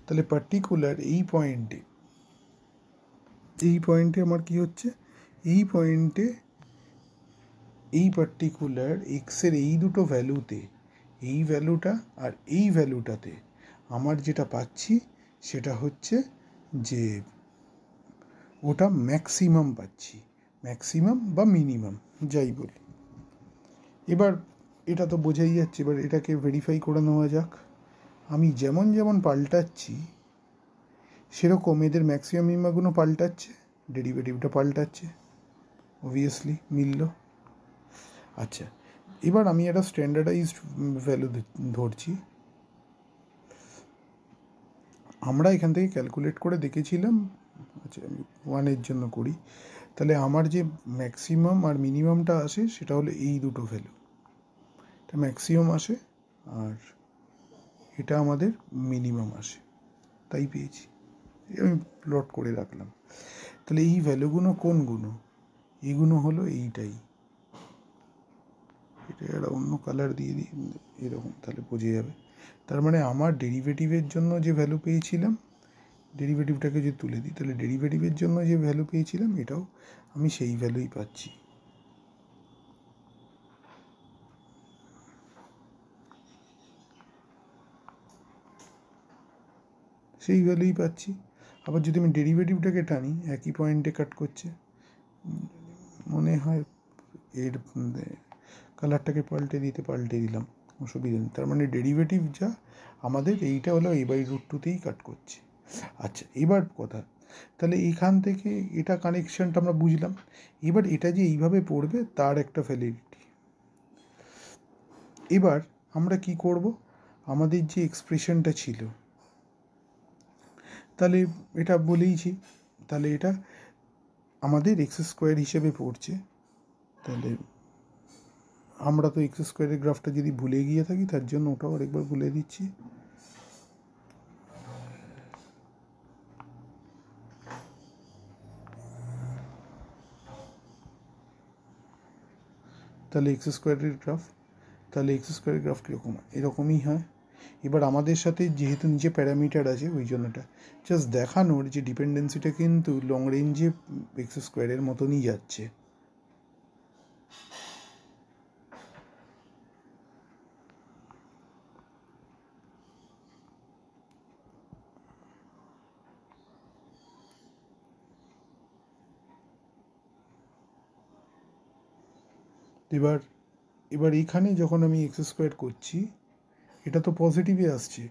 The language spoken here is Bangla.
তাহলে পার্টিকুলার এই পয়েন্টে আমার কি হচ্ছে, এই পয়েন্টে এই পার্টিকুলার এক্সের এই দুটো ভ্যালুতে, এই ভ্যালুটা আর এই ভ্যালুটাতে আমার যেটা পাচ্ছি সেটা হচ্ছে যে ওটা ম্যাক্সিমাম পাচ্ছি, ম্যাক্সিমাম বা মিনিমাম যাই বলি। এবার এটা তো বোঝাই যাচ্ছে, এবার এটাকে ভেরিফাই করে নেওয়া যাক। আমি যেমন যেমন পাল্টাচ্ছি সেরকম এদের ম্যাক্সিমাম মিনিমামগুলো পাল্টাচ্ছে, ডেরিভেটিভটা পাল্টাচ্ছে, অবভিয়াসলি মিলল। আচ্ছা, এবার আমি একটা স্ট্যান্ডার্ডাইজড ভ্যালু ধরছি। আমরা এখান থেকে ক্যালকুলেট করে দেখেছিলাম, আচ্ছা আমি 1 জন্য করি, তাহলে আমার যে ম্যাক্সিমাম আর মিনিমামটা আসে সেটা হলো এই দুটো ভ্যালু, এটা ম্যাক্সিমাম আসে আর এটা আমাদের মিনিমাম আসে, তাই পেয়েছি। আমি প্লট করে রাখলাম। তাহলে এই ভ্যালুগুলো কোনগুলো? এইগুলো হলো এইটাই, এটা একটা অন্য কালার দিয়ে দিই এরকম, তাহলে বোঝা যাবে। তার মানে আমার ডেরিভেটিভের জন্য যে ভ্যালু পেয়েছিলাম, ডেরিভেটিভটাকে যদি তুলে দিই তাহলে ডেরিভেটিভের জন্য যে ভ্যালু পেয়েছিলাম এটাও আমি সেই ভ্যালুই পাচ্ছি। সেই ভ্যালুই পাচ্ছি। আবার যদি আমি ডেরিভেটিভটাকে টানি, একই পয়েন্টে কাট করছে, মনে হয় এর কালারটাকে পাল্টে দিলাম, অসুবিধা নেই। তার মানে ডেরিভেটিভ যা আমাদের এইটা হলো a/√2তেই কাট করছে। আচ্ছা, এবার কথা, তাহলে এখান থেকে এটা কানেকশানটা আমরা বুঝলাম। এবার এটা যে এইভাবে পড়বে তার একটা ভ্যালিডিটি। এবার আমরা কি করব, আমাদের যে এক্সপ্রেশনটা ছিল, তাহলে এটা বলেইছি, তাহলে এটা আমাদের x² হিসেবে পড়ছে। তাহলে আমরা তো x² গ্রাফটা যদি ভুলে গিয়ে থাকি তার জন্য ওটাও আরেকবার বলে দিচ্ছি। তাহলে x² গ্রাফ, তাহলে x² গ্রাফ কীরকম? এরকমই হয়। এবার আমাদের সাথে যেহেতু নিচে প্যারামিটার আছে ওই জন্যটা জাস্ট দেখানোর যে ডিপেন্ডেন্সিটা কিন্তু লং রেঞ্জে x² মতনই যাচ্ছে। এবার এখানে যখন আমি x² করছি এটা তো পজিটিভে আসছে,